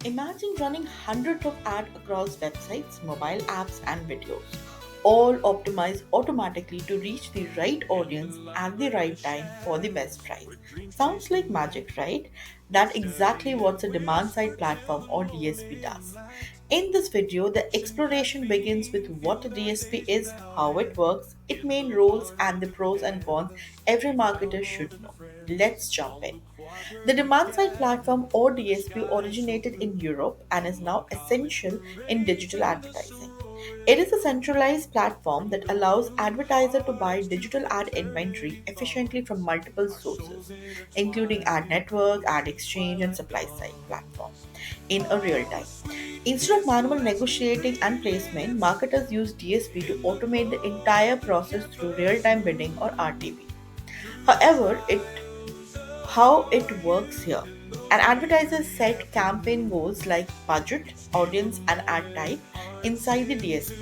Imagine running hundreds of ads across websites, mobile apps, and videos, all optimized automatically to reach the right audience at the right time for the best price. Sounds like magic, right? That's exactly what a demand side platform or DSP does. In this video, the exploration begins with what a DSP is, how it works, its main roles, and the pros and cons every marketer should know. Let's jump in. The demand side platform or DSP originated in Europe and is now essential in digital advertising. It is a centralized platform that allows advertisers to buy digital ad inventory efficiently from multiple sources, including ad network, ad exchange, and supply side platform in a real time. Instead of manual negotiating and placement, marketers use DSP to automate the entire process through real-time bidding or RTB. However, how it works here. An advertiser set campaign goals like budget, audience, and ad type inside the DSP.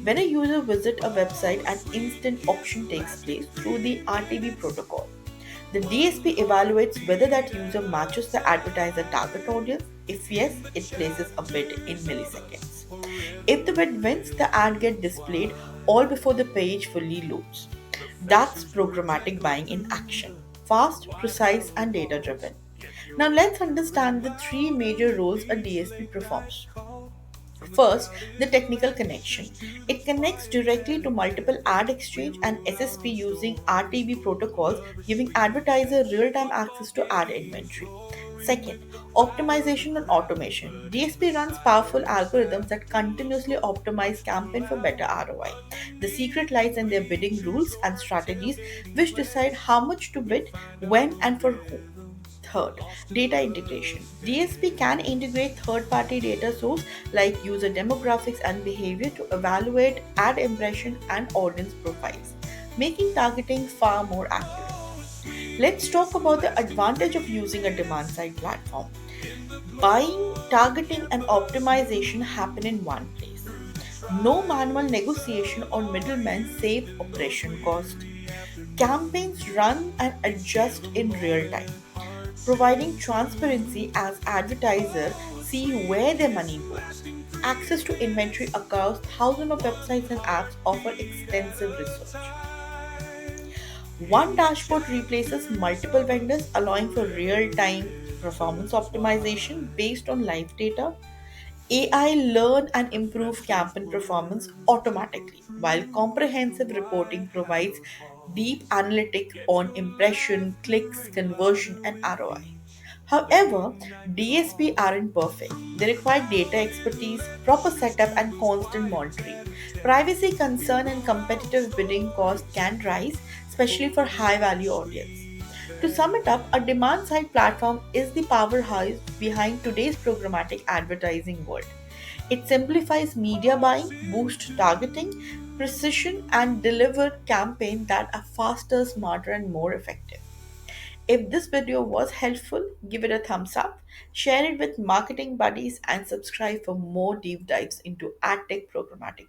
When a user visits a website, an instant auction takes place through the RTB protocol. The DSP evaluates whether that user matches the advertiser target audience. If yes, it places a bid in milliseconds. If the bid wins, the ad gets displayed all before the page fully loads. That's programmatic buying in action, fast, precise, and data driven. Now let's understand the three major roles a DSP performs. First, the technical connection. It connects directly to multiple ad exchange and SSP using RTB protocols, giving advertiser real-time access to ad inventory. Second, optimization and automation. DSP runs powerful algorithms that continuously optimize campaign for better ROI. The secret lies in their bidding rules and strategies, which decide how much to bid, when, and for whom. Third, data integration. DSP can integrate third party data source like user demographics and behavior to evaluate ad impression and audience profiles, making targeting far more accurate. Let's talk about the advantage of using a demand side platform. Buying, targeting, and optimization happen in one place. No manual negotiation or middlemen save operation cost. Campaigns run and adjust in real time, providing transparency as advertisers see where their money goes. Access to inventory across thousands of websites and apps offer extensive research. One dashboard replaces multiple vendors, allowing for real time performance optimization based on live data. AI learn and improve campaign performance automatically, while comprehensive reporting provides deep analytic on impression, clicks, conversion, and ROI. However, DSP aren't perfect. They require data expertise, proper setup, and constant monitoring. Privacy concern and competitive bidding cost can rise, especially for high value audience. To sum it up, a demand side platform is the powerhouse behind today's programmatic advertising world. It simplifies media buying, boosts targeting, precision, and deliver campaigns that are faster, smarter, and more effective. If this video was helpful, give it a thumbs up, share it with marketing buddies, and subscribe for more deep dives into ad tech programmatic.